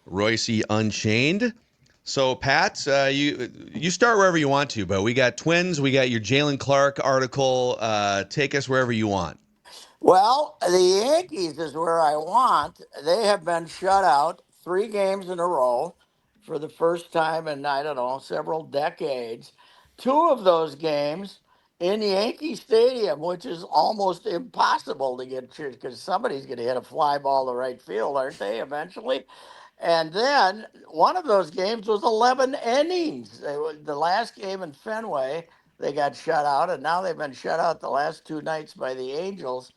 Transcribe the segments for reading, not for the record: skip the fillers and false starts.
Reusse Unchained. So, Pat, you start wherever you want to, but we got Twins. We got your Jalen Clark article. Take us wherever you want. Well, the Yankees is where I want. They have been shut out 3 games in a row for the first time in, I don't know, several decades. Two of those games in Yankee Stadium, which is almost impossible to get to because somebody's going to hit a fly ball to right field, aren't they, eventually? And then one of those games was 11 innings. The last game in Fenway, they got shut out, and now they've been shut out the last 2 nights by the Angels.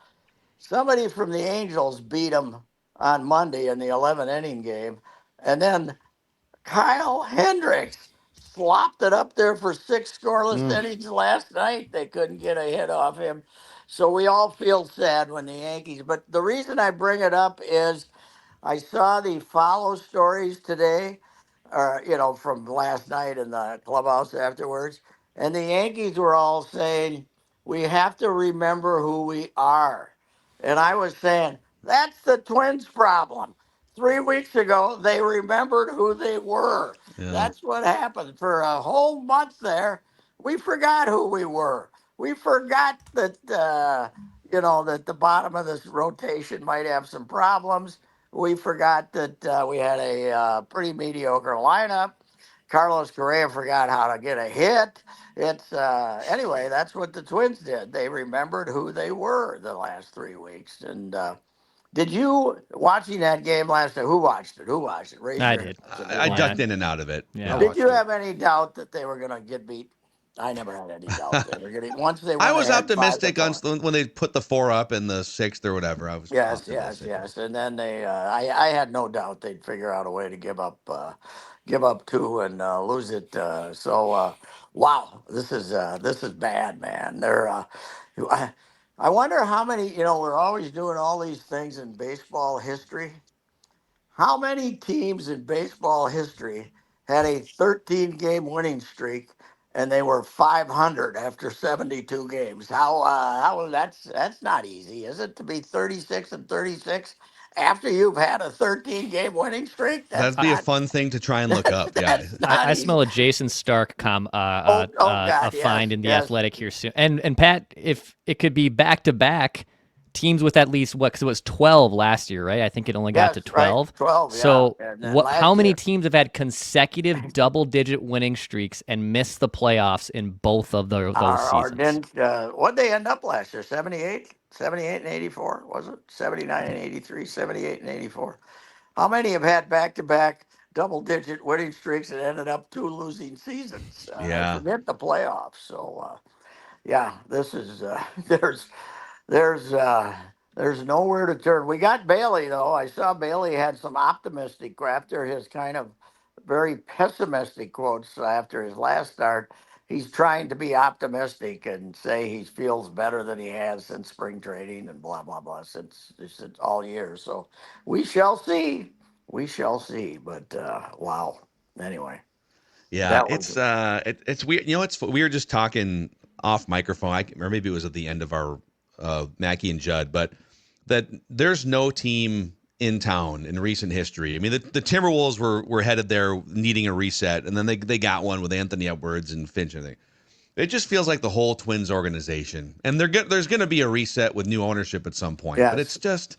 Somebody from the Angels beat them on Monday in the 11 inning game. And then Kyle Hendricks slopped it up there for 6 scoreless innings last night. They couldn't get a hit off him. So we all feel sad when the Yankees, but the reason I bring it up is I saw the follow stories today, from last night in the clubhouse afterwards, and the Yankees were all saying we have to remember who we are, and I was saying that's the Twins' problem. 3 weeks ago, they remembered who they were. Yeah. That's what happened for a whole month there. We forgot who we were. We forgot that the bottom of this rotation might have some problems. We forgot that we had a pretty mediocre lineup. Carlos Correa forgot how to get a hit. It's anyway. That's what the Twins did. They remembered who they were the last 3 weeks. And did you watching that game last night? Who watched it? Who watched it? Raise I your did. hands if you I watched ducked it. in and out of it. Yeah. Did you have any doubt that they were going to get beat? I never had any doubt they were getting. Once they I went was ahead five to optimistic on four. when they put the 4 up in the 6th or whatever. I was Yes, yes, optimistic. yes. And then I had no doubt they'd figure out a way to give up two and lose it. Wow, this is bad, man. I, I wonder how many. We're always doing all these things in baseball history. How many teams in baseball history had a 13-game winning streak and they were 500 after 72 games? How that's not easy, is it, to be 36-36 after you've had a 13-game winning streak? That's That'd be a not fun thing to try and look up. Yeah. that's I, not I easy. smell a Jason Stark Oh a God, yes, find in the yes. Athletic here soon. And Pat, if it could be back to back teams with at least what? Because it was 12 last year, right? I think it only got Yes, to right. 12. 12, yeah. So And then what? How last many year, teams have had consecutive double-digit winning streaks and missed the playoffs in both of those our seasons? didn't what'd they end up last year? 78, 78 and 84, was it? 79 and 83, 78 and 84. How many have had back to back double digit winning streaks and ended up two losing seasons? Yeah. Forget the playoffs. So yeah, this is there's uh there's nowhere to turn. We got Bailey though. I saw Bailey had some optimistic after his kind of very pessimistic quotes after his last start. He's trying to be optimistic and say he feels better than he has since spring training and blah blah blah since all year. So we shall see. We shall see. But wow. Anyway, Yeah, that was it's weird. We were just talking off microphone, or maybe it was at the end of our Mackey and Judd, but that there's no team in town in recent history. I mean, the Timberwolves were headed there needing a reset, and then they got one with Anthony Edwards and Finch and everything. It just feels like the whole Twins organization, and there's going to be a reset with new ownership at some point, but it's yes. just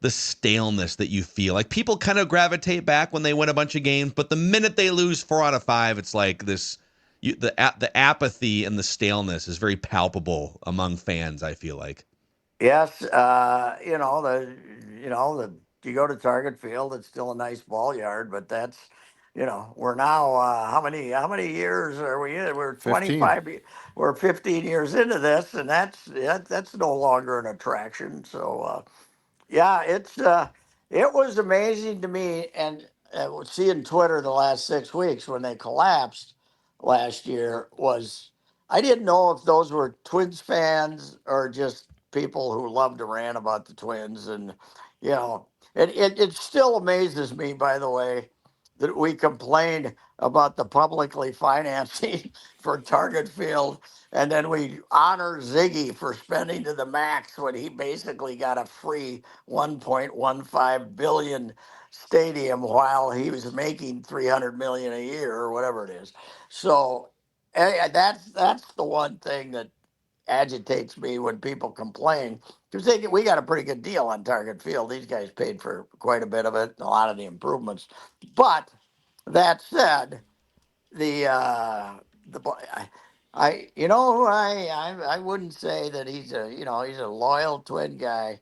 the staleness that you feel. Like people kind of gravitate back when they win a bunch of games, but the minute they lose 4 out of 5, it's like this. The apathy and the staleness is very palpable among fans. I feel like. Yes, the you go to Target Field, it's still a nice ball yard, but we're now how many years are we in? We're 15. 25, we're 15 years into this, and that's no longer an attraction. So yeah, it was amazing to me, and seeing Twitter the last 6 weeks when they collapsed last year was I didn't know if those were Twins fans or just people who love to rant about the Twins, and you know, it still amazes me, by the way, that we complained about the publicly financing for Target Field, and then we honor Ziggy for spending to the max when he basically got a free 1.15 billion stadium while he was making 300 million a year or whatever it is. So that's the one thing that agitates me when people complain because we got a pretty good deal on Target Field. These guys paid for quite a bit of it, and a lot of the improvements. But that said, the you know who I wouldn't say that he's a loyal Twin guy,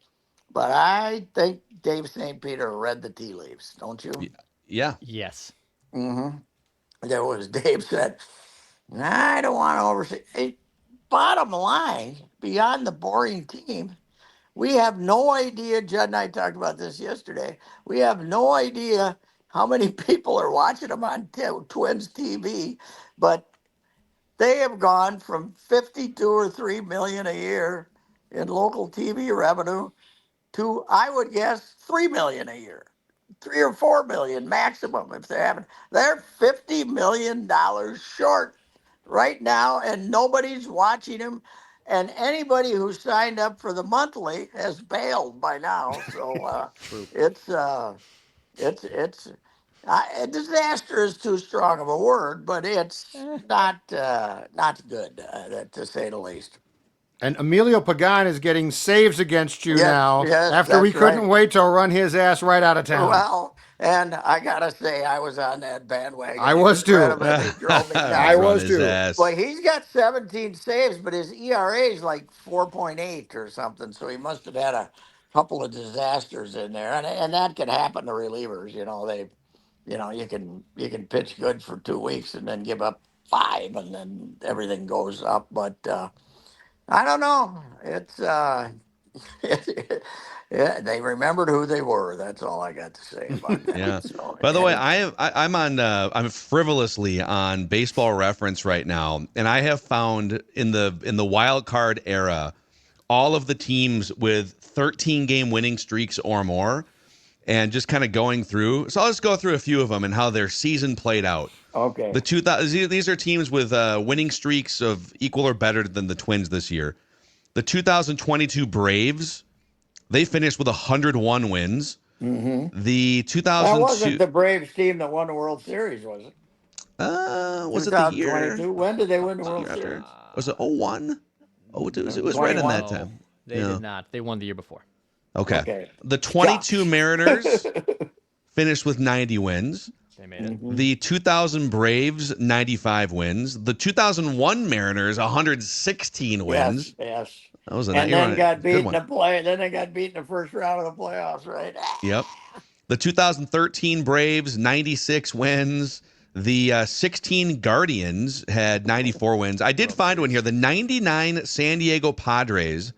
but I think Dave St. Peter read the tea leaves, don't you? Yeah. Yes. Mm-hmm. There was Dave said, I don't want to oversee. Hey, bottom line, beyond the boring team, we have no idea. Judd and I talked about this yesterday. We have no idea how many people are watching them on Twins TV, but they have gone from 52 or 3 million a year in local TV revenue to, I would guess, 3 million a year, 3 or 4 million maximum if they haven't. They're $50 million short right now, and nobody's watching them. And anybody who signed up for the monthly has bailed by now. So True. it's it's a disaster is too strong of a word, but it's Eh, not good to say the least. And Emilio Pagan is getting saves against you Yes, now yes, after we that's right. couldn't wait to run his ass right out of town. Well, and I gotta say, I was on that bandwagon. I was too. Incredibly, it drove me I nuts. Run was his too. ass. Well, he's got 17 saves, but his ERA is like 4.8 or something. So he must have had a couple of disasters in there, and that can happen to relievers. You can pitch good for 2 weeks and then give up five, and then everything goes up. But I don't know. It's yeah, they remembered who they were. That's all I got to say about that. Yeah. So, By the way, I'm frivolously on Baseball Reference right now, and I have found in the wild card era all of the teams with 13 game winning streaks or more, and just kind of going through. So I'll just go through a few of them and how their season played out. okay. The 2000 these are teams with winning streaks of equal or better than the Twins this year. The 2022 Braves, they finished with 101 wins. Mm-hmm. The That wasn't 2002 the Braves team that won the World Series, was it? was it the year? 2022. When did they win the Was it the World year after? Series? Was it 01? Oh, it was right in 21. that no, time. they Yeah. did not. They won the year before. Okay. Okay. The Stop. 22 Mariners finished with 90 wins. They made it. Mhm. The 2000 Braves, 95 wins. The 2001 Mariners, 116 Yes, wins. yes. That was a And you're then right, got good beat in one. the play. Then they got beat in the first round of the playoffs, right? Yep. The 2013 Braves, 96 wins. The 16 Guardians had 94 wins. I did World find one Series. here. The 99 San Diego Padres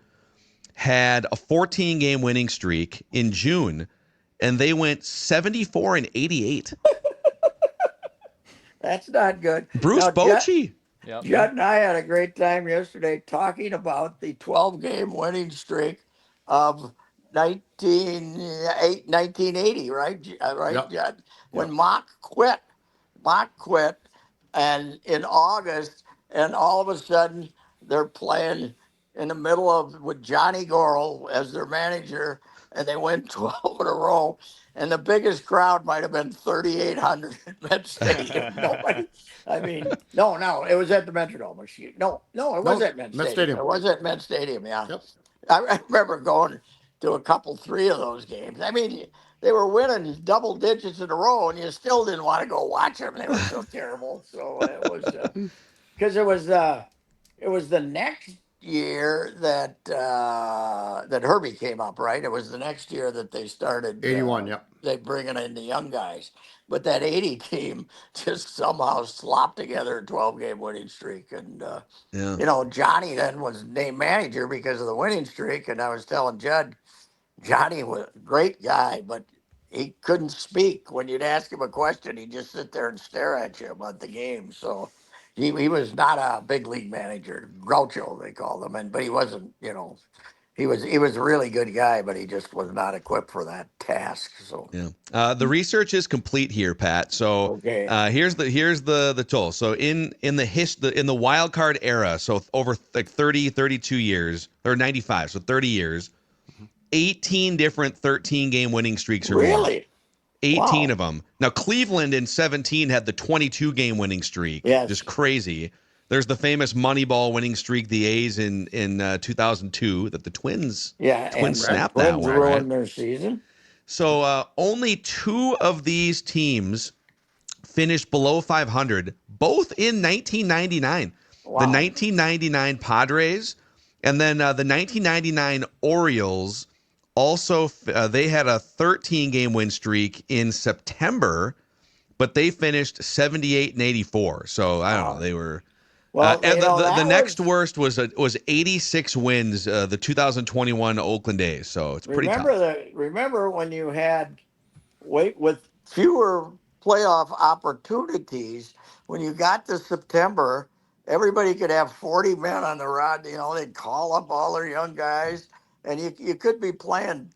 had a 14 game winning streak in June, and they went 74 and 88. That's not good. Bruce Now, Bochy. Yep. Judd and I had a great time yesterday talking about the 12-game winning streak of 1980, right? Right, Yep. Judd? When Yep. Mock quit, and in August, and all of a sudden they're playing in the middle of with Johnny Gorel as their manager, and they win 12 in a row. And the biggest crowd might have been 3,800 at Met Stadium. Nobody, I mean, no, it was at the Metrodome. No, it was No, at Met Met Stadium. Stadium. It was at Met Stadium, yeah. Yep. I remember going to a couple, three of those games. I mean, they were winning double digits in a row, and you still didn't want to go watch them. They were so terrible. So it was because it was the next year that Herbie came up, right? It was the next year that they started. 81. Yep. They bringing in the young guys, but that '80 team just somehow slopped together a 12-game winning streak, and Yeah. Johnny then was named manager because of the winning streak, and I was telling Judd, Johnny was a great guy, but he couldn't speak. When you'd ask him a question, he'd just sit there and stare at you about the game. So he was not a big league manager. Groucho, they called him, but he wasn't, he was a really good guy, but he just was not equipped for that task. So Yeah. The research is complete here, Pat. So okay, here's the toll. So in the wild card era, so over like 32 years or 95, so 30 years, 18 different 13 game winning streaks or more. really, 18 wow, of them. Now Cleveland in 17 had the 22 game winning streak, yes, just crazy. There's the famous Moneyball winning streak, the A's in 2002 that the Twins yeah, and the snapped that Twins one, right? ruined their season. So only two of these teams finished below 500, both in 1999. The Wow, 1999 Padres and then the 1999 Orioles also they had a 13 game win streak in September, but they finished 78 and 84. So I don't know, wow. they were Well, and the that next was. worst was 86 wins, the 2021 Oakland A's. So it's pretty tough. Remember when you had wait with fewer playoff opportunities, when you got to September, everybody could have 40 men on the rod. They'd call up all their young guys, and you could be playing,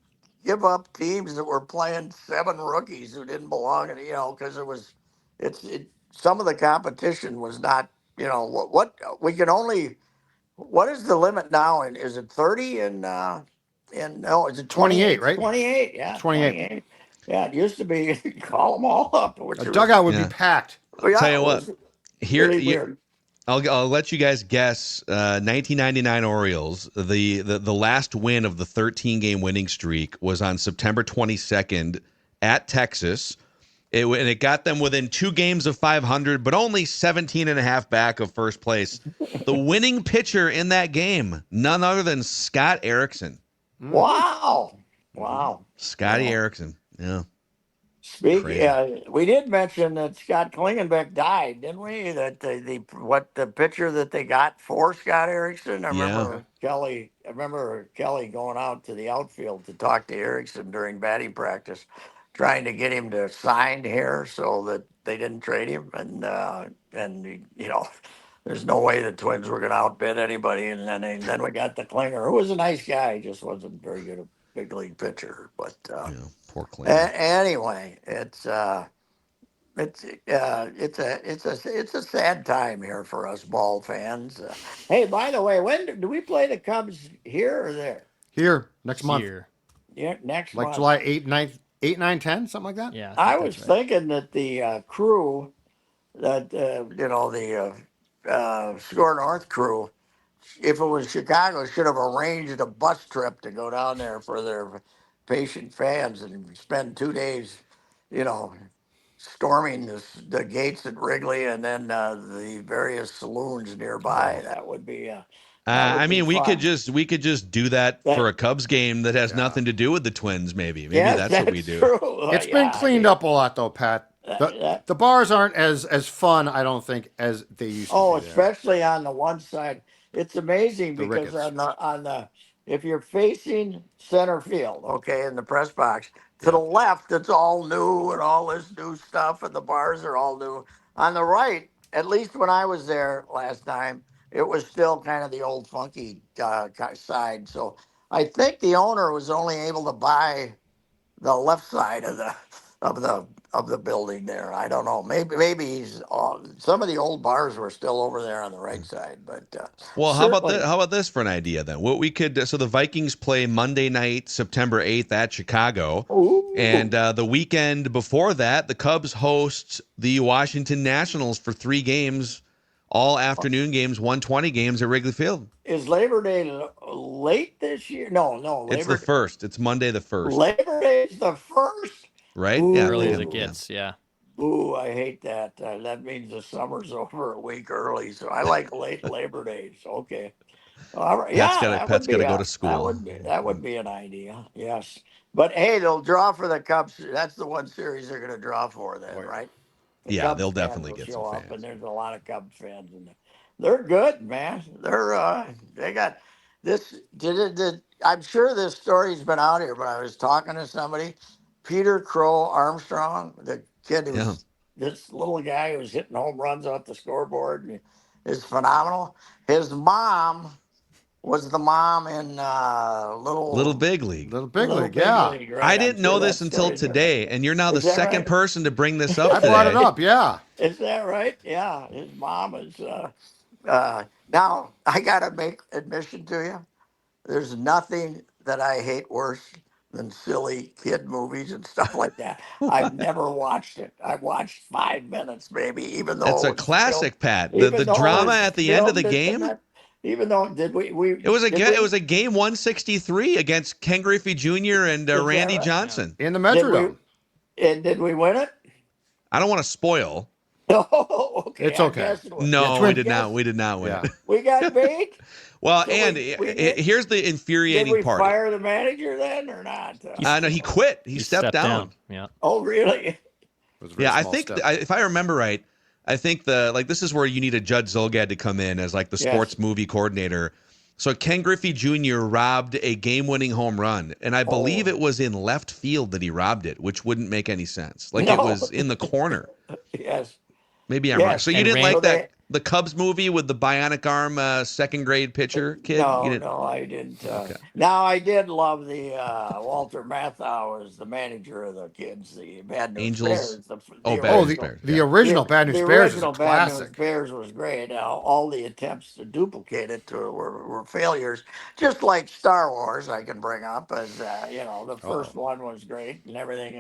give up teams that were playing 7 rookies who didn't belong, and because some of the competition was not, what we can only. What is the limit now? And is it 30 and no, is it 28, 28? right? 28. It's Yeah, 28. 28. Yeah, it used to be call them all up, which A was dugout would be Yeah. packed. Tell yeah, you it what, was here really weird. I'll let you guys guess. 1999 Orioles. The last win of the 13 game winning streak was on September 22nd at Texas. And it got them within 2 games of 500, but only 17 and a half back of first place. The winning pitcher in that game, none other than Scott Erickson. Mm-hmm. Wow. Mm-hmm. Wow. Scotty Well, Erickson. Yeah, crazy. we did mention that Scott Klingenbeck died, didn't we? That the pitcher that they got for Scott Erickson. Yeah. I remember Kelly going out to the outfield to talk to Erickson during batting practice, trying to get him to sign here so that they didn't trade him, and there's no way the Twins were going to outbid anybody. And then we got the Klinger, who was a nice guy, he just wasn't very good a big league pitcher, but. Yeah. Poor Klinger. Anyway, it's a sad time here for us ball fans. Hey, by the way, when do we play the Cubs here or there? Here next month, Here. Yeah, next like month. July 8, 9, 8, 9, 10, something like that. Yeah, I think was that's right. thinking that the crew, that the Score North crew, if it was Chicago, should have arranged a bus trip to go down there for their patient fans and spend 2 days, you know, storming the gates at Wrigley and then the various saloons nearby. That would I be mean, fun. we could just do that for That a Cubs game that has Yeah. nothing to do with the Twins. Maybe yes, that's what we that's do. true. It's been Yeah, I cleaned mean, up a lot though, Pat. The that, the bars aren't as fun, I don't think, as they used to oh, be there. especially on the one side, it's amazing The because Ricketts. on the if you're facing center field, okay, in the press box to the Yeah. left, it's all new and all this new stuff, and the bars are all new. On the right, at least when I was there last time, it was still kind of the old funky side. So I think the owner was only able to buy the left side of the of the building there. I don't know. Maybe he's some of the old bars were still over there on the right side, but Well, how about this? certainly. How about this for an idea then? What we could so the Vikings play Monday night, September 8th at Chicago, and Ooh, the weekend before that, the Cubs host the Washington Nationals for 3 games, all afternoon games, 120 games at Wrigley Field. is Labor Day late this year? No, no. It's the first. It's Monday the 1st, Labor Day is the first. right? Yeah, Early as yeah, it Ooh, yeah. gets. Yeah. ooh, I hate that. That means the summer's over a week early. So I like late Labor Days. Okay. All right. Yeah, Pat's got to go to school. that would be an idea. Yes. But hey, they'll draw for the Cubs. That's the one series they're going to draw for then, Oh, yeah. right? The Yeah, Cubs they'll fans definitely will get some show up, and fans. there's a lot of Cubs fans, and they're good, man. They got this. I'm sure this story's been out here, but I was talking to somebody, Peter Crow Armstrong, the kid Yeah. who's this little guy who's hitting home runs off the scoreboard and is phenomenal. His mom was the mom in Little Big League. Little Big Little League, Big yeah. League, right? I I'm didn't sure know that this until story's been. today, and you're now the Is that second right? person to bring this up I brought it today. up, yeah. Is that right? Yeah, his mom is. Now I gotta make admission to you. There's nothing that I hate worse than silly kid movies and stuff like that. I've never watched it. I watched 5 minutes, maybe, even It's though a it was filmed. classic, Pat. The Even though it drama was at the end of the filmed at the game. net. Even though It was a did it we was a game 163 against Ken Griffey Jr. and is that Randy right? Yeah. Johnson. In the Did we Metrodome. did we win it? I don't want to spoil. Oh, okay. It's I okay. guess Yeah, No, we Twin. did not. guess We did not win. Yeah. we got beat. Well, So and we did. here's the Did infuriating we part. fire the manager then or not? No, he quit. He He stepped down. Yeah. Oh, really? It was a very Yeah, I small think step. if I remember right, I think this is where you need a Judd Zolgad to come in as like the Yes. sports movie coordinator. So Ken Griffey Jr. robbed a game-winning home run, and I believe Oh. it was in left field that he robbed it, which wouldn't make any sense. Like it No. was in the corner. Yes. Maybe I'm wrong. Yes. So you And didn't Rand- like So that the Cubs movie with the bionic arm second grade pitcher kid? You No, didn't. no, I didn't. Okay. Now I did love the Walter Matthau as the manager of the kids, the Bad News Angels. Bears. Oh, The Bad Oh, News the, Bears. the Yeah. original Bad News the Bears is a original Bad News classic. Bears was great. All the attempts to duplicate it were failures. Just like Star Wars, I can bring up as the first one was great, and everything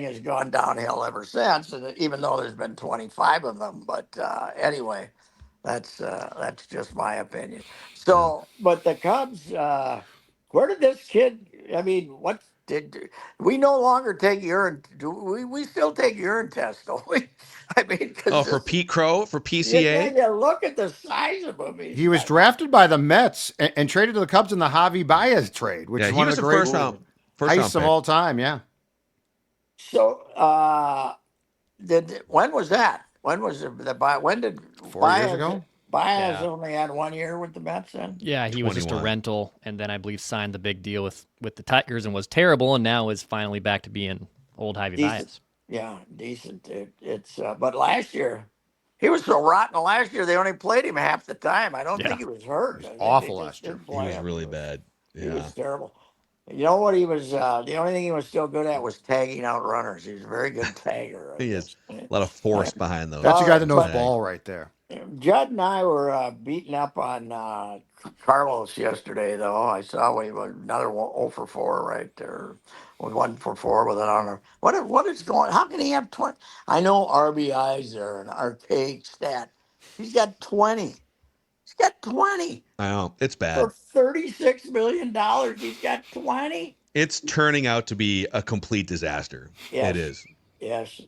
has gone downhill ever since. And even though there's been 25 of them, but anyway, that's just my opinion. Yeah. So, but the Cubs, where did this kid? I mean, what did we no longer take urine? Do we still take urine tests? Don't we? I mean, Oh, because for Pete Crow for yeah, PCA. yeah, look at the size of him. He was drafted by the Mets and traded to the Cubs in the Javi Baez trade, which Yeah, is he one of was the a great first round heists of pick. all time. Yeah. So, when was that? When was when did 4 years ago? Baez Yeah. only had 1 year with the Mets then? Yeah, he was just a 21. rental, and then I believe signed the big deal with the Tigers and was terrible, and now is finally back to being old Javi Decent. Baez. Yeah, decent. It's but last year he was so rotten. Last year they only played him half the time. I don't Yeah. think he was hurt. He was I think awful they last just year. didn't He play was him. really bad. He Yeah. was terrible. You know what he was? The only thing he was still good at was tagging out runners. He was a very good tagger. I He is guess. a lot of force behind those. That's a guy that knows but- ball right there. Judd and I were beating up on Carlos yesterday, though. I saw we were another 0 for 4 right there. 1 for 4 with an honor. What is going? How can he have 20? I know RBIs are an archaic stat. He's got 20. He's got 20 I know it's for bad. $36 million. He's got 20. It's turning out to be a complete disaster. Yes. It is. Yes,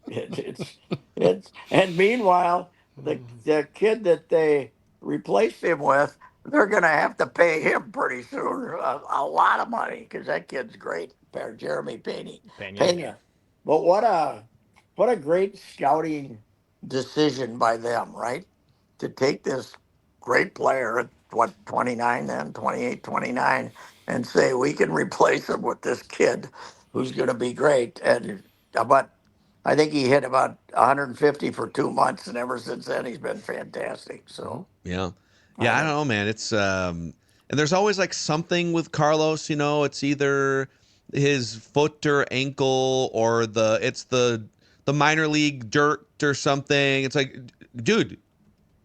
it's and meanwhile, the kid that they replaced him with, they're going to have to pay him pretty soon a lot of money because that kid's great. Jeremy Pena. But what a great scouting decision by them, right? To take this great player at 29 then, 28, 29, and say we can replace him with this kid who's going to be great. And but I think he hit about 150 for 2 months, and ever since then he's been fantastic. So Yeah. Yeah, I don't know, man. It's and there's always like something with Carlos, it's either his foot or ankle or it's the minor league dirt or something. It's like, dude,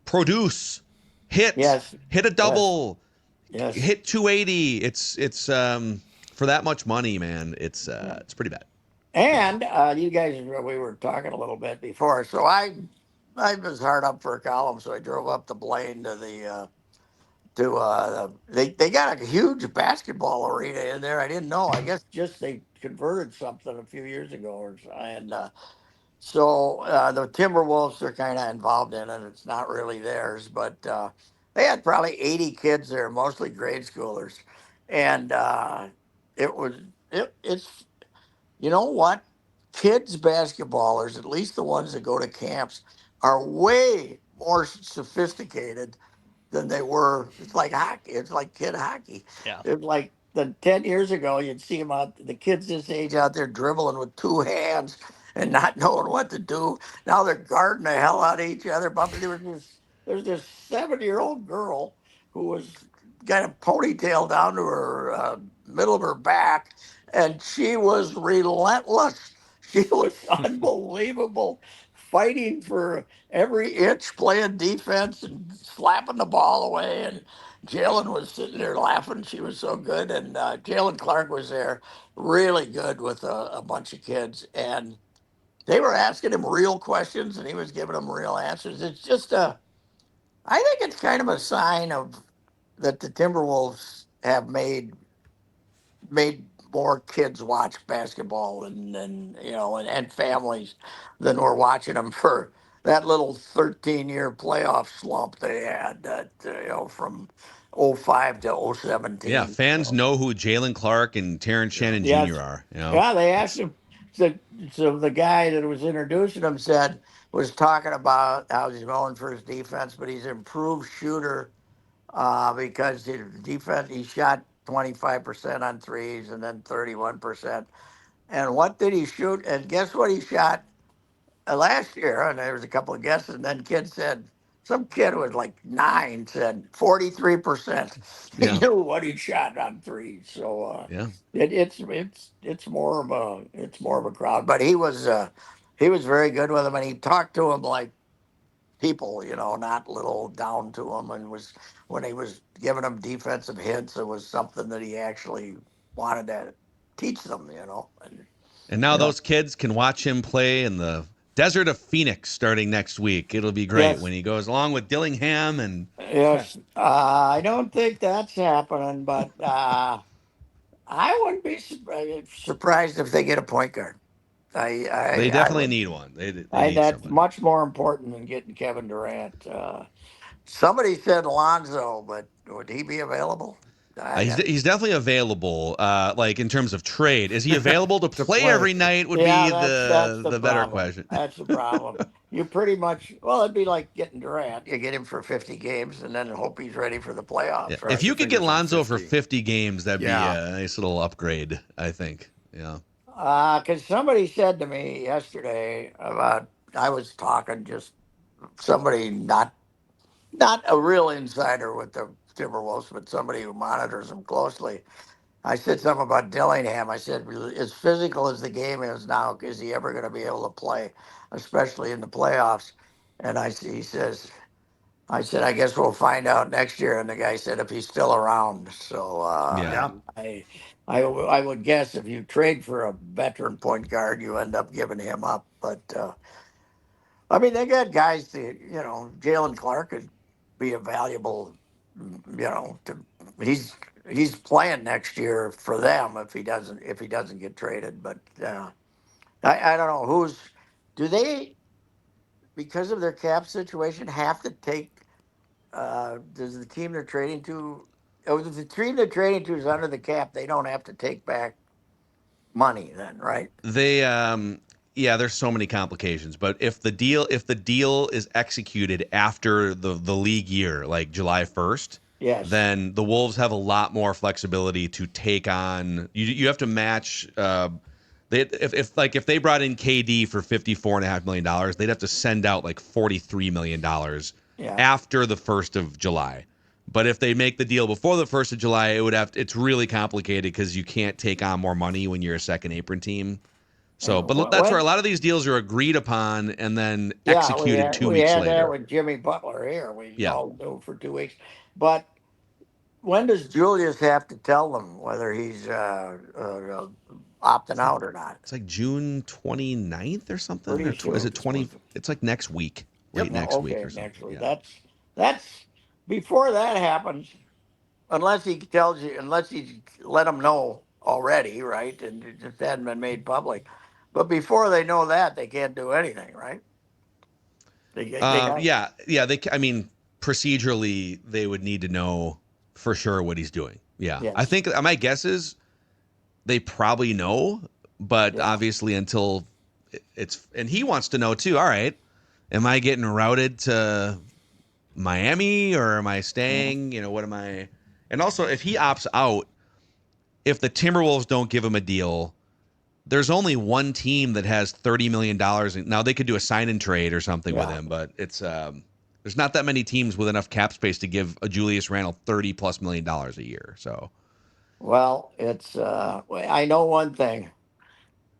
produce, hit, Yes. hit a double, Yes. hit 280. It's for that much money, man. It's pretty bad. And you guys, we were talking a little bit before, so I was hard up for a column, so I drove up to Blaine to they got a huge basketball arena in there. I didn't know. I guess just they converted something a few years ago or so, and so the Timberwolves are kind of involved in it. It's not really theirs, but they had probably 80 kids there, mostly grade schoolers, and it's you know what? Kids basketballers, at least the ones that go to camps, are way more sophisticated than they were. It's like hockey. It's like kid hockey. Yeah. It's like 10 years ago, you'd see them the kids this age out there dribbling with two hands and not knowing what to do. Now they're guarding the hell out of each other. But there's this 7-year-old girl who was got a ponytail down to her middle of her back, and she was relentless. She was unbelievable, fighting for every inch, playing defense and slapping the ball away. And Jalen was sitting there laughing. She was so good. And Jalen Clark was there, really good with a bunch of kids. And they were asking him real questions, and he was giving them real answers. It's just I think it's kind of a sign of that the Timberwolves have made more kids watch basketball and and families than were watching them for that little 13-year playoff slump they had that from '05 to Yeah, '17. fans know who Jalen Clark and Terrence Shannon Jr. Yes. are. Yeah, they asked It's him. So, so the guy that was introducing him was talking about how he's going for his defense, but he's an improved shooter because his defense, he shot 25% on threes and then 31%. And what did he shoot? And guess what he shot last year? And there was a couple of guesses. And then some kid was like 9 said 43%. He yeah, knew what he shot on threes. So yeah. it's more of a crowd. But he was very good with him, and he talked to him like people, not little down to him. And when he was giving them defensive hints, it was something that he actually wanted to teach them, And And now you know, those kids can watch him play in the desert of Phoenix starting next week. It'll be great yes, when he goes along with Dillingham and yes. I don't think that's happening, but I wouldn't be surprised if they get a point guard. I they I I definitely would. need one. They need That's somebody. much more important than getting Kevin Durant. Somebody said Lonzo, but would he be available? He's definitely available. Like in terms of trade, is he available to To play play. every night? Would Yeah, be that's the the better problem. question. That's the problem. You pretty much it'd be like getting Durant. You get him for 50 games and then hope he's ready for the Yeah. playoffs, If right? Cross you your could get fingers on Lonzo for 50. 50 games, that'd be Yeah. a nice little upgrade. I think. Yeah. Because somebody said to me yesterday about I was talking just somebody not a real insider with the Timberwolves, but somebody who monitors them closely. I said something about Dillingham. I said, as physical as the game is now, is he ever going to be able to play, especially in the playoffs? And he says, I said, I guess we'll find out next year. And the guy said, if he's still around. So Yeah. Yeah. I would guess if you trade for a veteran point guard, you end up giving him up. But I mean, they got guys Jalen Clark could be a valuable, he's he's playing next year for them if he doesn't get traded. But I don't know do they, because of their cap situation, have to take, does the team they're trading to, if the team they're trading to is under the cap, they don't have to take back money then, right? They yeah, there's so many complications, but if the deal is executed after the league year, like July 1st, Yes. then the Wolves have a lot more flexibility to take on you have to match they if they brought in KD for $54.5 million, they'd have to send out like $43 million Yeah. after the 1st of July. But if they make the deal before the 1st of July, it's really complicated because you can't take on more money when you're a second apron team. So, And but that's where a when lot of these deals are agreed upon and then Yeah, we executed had two we weeks had that later. with Jimmy Butler here. We Yeah. all knew for 2 weeks. But when does Julius have to tell them whether he's opting out or not? It's like June 29th or something, Pretty or is sure it it's 20? supposed to. It's like next week, late Yep. Yeah, next week okay, or next something. week. Yeah. That's before that happens. Unless he's let them know already, right? And it just hadn't been made public. But before they know that, they can't do anything, right? They got Yeah. I mean, procedurally, they would need to know for sure what he's doing. Yeah. I yes, think my guess is they probably know, but yeah. obviously until and he wants to know too. All right, am I getting routed to Miami or am I Mhm. staying? What am I? And also, if he opts out, if the Timberwolves don't give him a deal, there's only one team that has $30 million. Now they could do a sign and trade or something with Yeah. him, but it's There's not that many teams with enough cap space to give a Julius Randle $30+ million a year. So Well, it's I know one thing.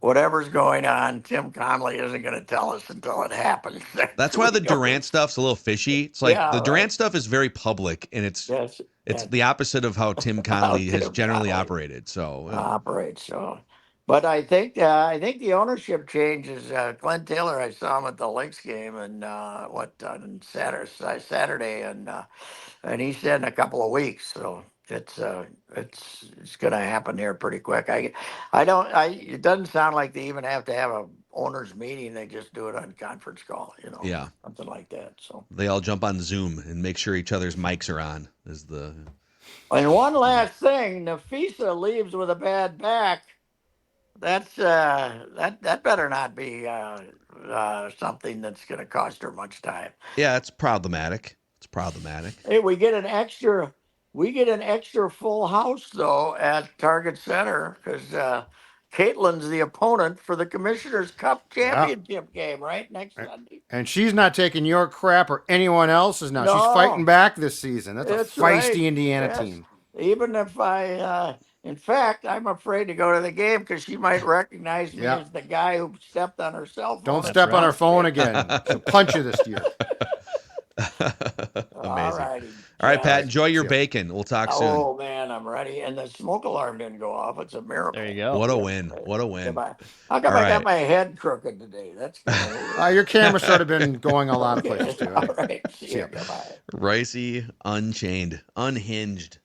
Whatever's going on, Tim Connolly isn't going to tell us until it happens. that's We why the know. Durant stuff's a little fishy. It's like Yeah, the right. Durant stuff is very public, and Yes, it's that's the opposite of how Tim how Connolly has Tim generally Connolly operated. So operates. So, but I think the ownership changes. Glenn Taylor, I saw him at the Lynx game and on Saturday, and he said in a couple of weeks. So it's going to happen here pretty quick. I don't. It doesn't sound like they even have to have a owners meeting. They just do it on conference call. yeah, Something like that. So. they all jump on Zoom and make sure each other's mics are on. Is the And one last thing, Nafisa leaves with a bad back. That's that better not be something that's going to cost her much time. yeah, it's problematic. It's problematic. Hey, we get an extra full house though at Target Center because Caitlin's the opponent for the Commissioner's Cup Yeah. championship game, right next Sunday. And she's not taking your crap or anyone else's now. She's fighting No, back this season. That's a it's feisty right. Indiana Yes. team. Even if in fact, I'm afraid to go to the game because she might recognize me Yeah. as the guy who stepped on her cell phone. Don't at step the on her Cubs phone game. again. She'll punch you this year. All Amazing. righty. All right, Pat, Jazz. enjoy your See ya. bacon. We'll talk soon. Oh man, I'm ready. And the smoke alarm didn't go off. It's a miracle. There you go. What a win. What a win. Goodbye. How come All I got right. my head crooked today? That's Your camera's sort of been going a lot of okay. places too. All right. See See ya. ya. Goodbye. Reusse Unchained, unhinged.